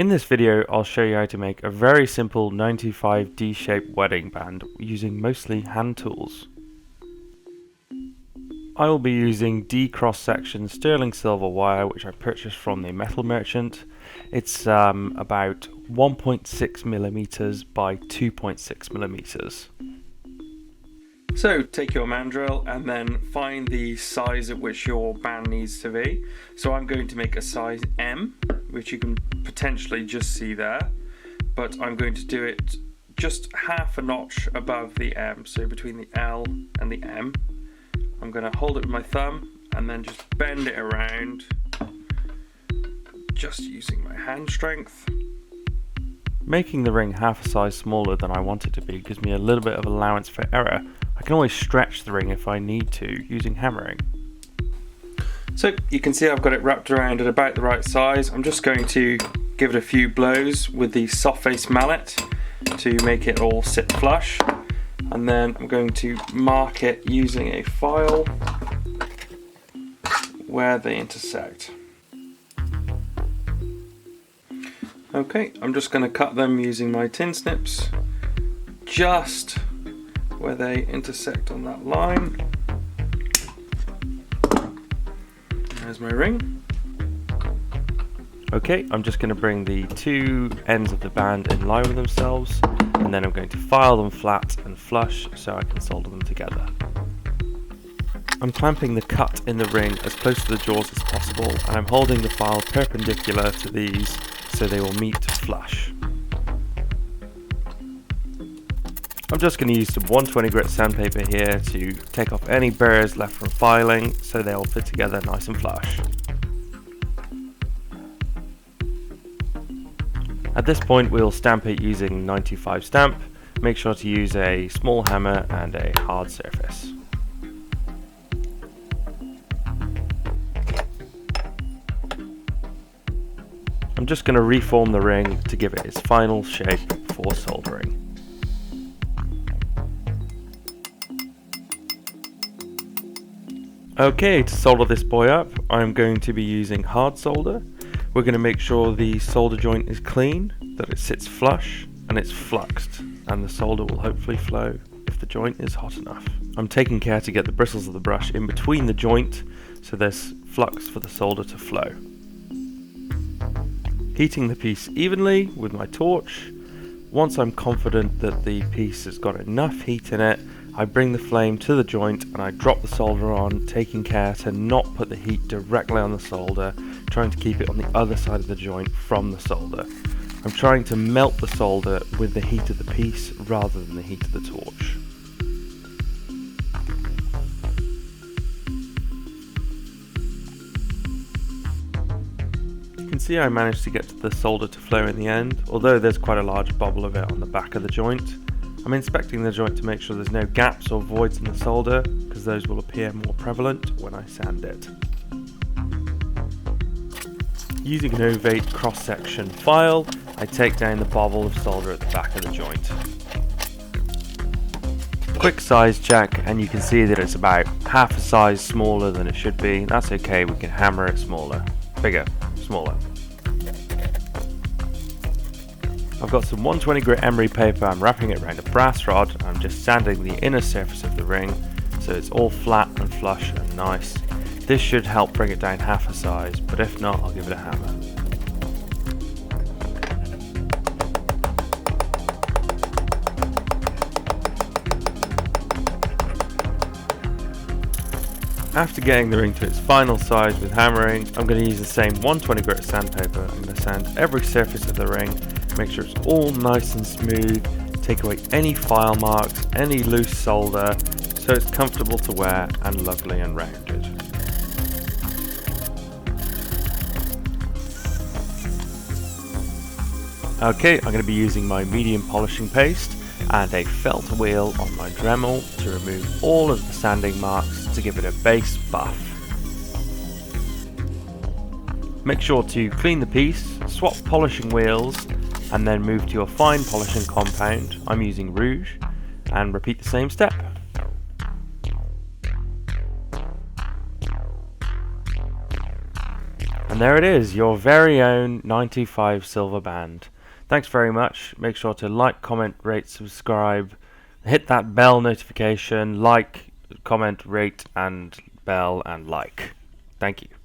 In this video, I'll show you how to make a very simple 95 D-shaped wedding band using mostly hand tools. I will be using D cross-section sterling silver wire, which I purchased from the metal merchant. It's about 1.6 millimeters by 2.6 millimeters. So take your mandrel and then find the size at which your band needs to be. So I'm going to make a size M, which you can potentially just see there, but I'm going to do it just half a notch above the M, so between the L and the M. I'm going to hold it with my thumb and then just bend it around, just using my hand strength. Making the ring half a size smaller than I want it to be gives me a little bit of allowance for error. I can always stretch the ring if I need to using hammering. So you can see I've got it wrapped around at about the right size. I'm just going to give it a few blows with the soft face mallet to make it all sit flush, and then I'm going to mark it using a file where they intersect. Okay, I'm just going to cut them using my tin snips just where they intersect on that line. There's my ring. Okay, I'm just going to bring the two ends of the band in line with themselves, and then I'm going to file them flat and flush so I can solder them together. I'm clamping the cut in the ring as close to the jaws as possible, and I'm holding the file perpendicular to these so they will meet flush. I'm just going to use some 120 grit sandpaper here to take off any burrs left from filing so they all fit together nice and flush. At this point we'll stamp it using 95 stamp. Make sure to use a small hammer and a hard surface. I'm just going to reform the ring to give it its final shape before soldering. Okay, to solder this boy up, I'm going to be using hard solder. We're going to make sure the solder joint is clean, that it sits flush, and it's fluxed, and the solder will hopefully flow if the joint is hot enough. I'm taking care to get the bristles of the brush in between the joint, so there's flux for the solder to flow. Heating the piece evenly with my torch. Once I'm confident that the piece has got enough heat in it, I bring the flame to the joint and I drop the solder on, taking care to not put the heat directly on the solder, trying to keep it on the other side of the joint from the solder. I'm trying to melt the solder with the heat of the piece rather than the heat of the torch. You can see I managed to get the solder to flow in the end, although there's quite a large bubble of it on the back of the joint. I'm inspecting the joint to make sure there's no gaps or voids in the solder, because those will appear more prevalent when I sand it. Using an ovate cross-section file, I take down the bobble of solder at the back of the joint. Quick size check, and you can see that it's about half a size smaller than it should be. That's okay, we can hammer it smaller. Bigger, smaller. I've got some 120 grit emery paper. I'm wrapping it around a brass rod and I'm just sanding the inner surface of the ring so it's all flat and flush and nice. This should help bring it down half a size, but if not, I'll give it a hammer. After getting the ring to its final size with hammering, I'm going to use the same 120 grit sandpaper. I'm going to sand every surface of the ring, make sure it's all nice and smooth, take away any file marks, any loose solder, so it's comfortable to wear and lovely and rounded. Okay, I'm going to be using my medium polishing paste and a felt wheel on my Dremel to remove all of the sanding marks to give it a base buff. Make sure to clean the piece, swap polishing wheels, and then move to your fine polishing compound. I'm using Rouge, and repeat the same step. And there it is, your very own 925 silver band. Thanks very much. Make sure to like, comment, rate, subscribe, hit that bell notification, like, comment, rate, and bell, and like. Thank you.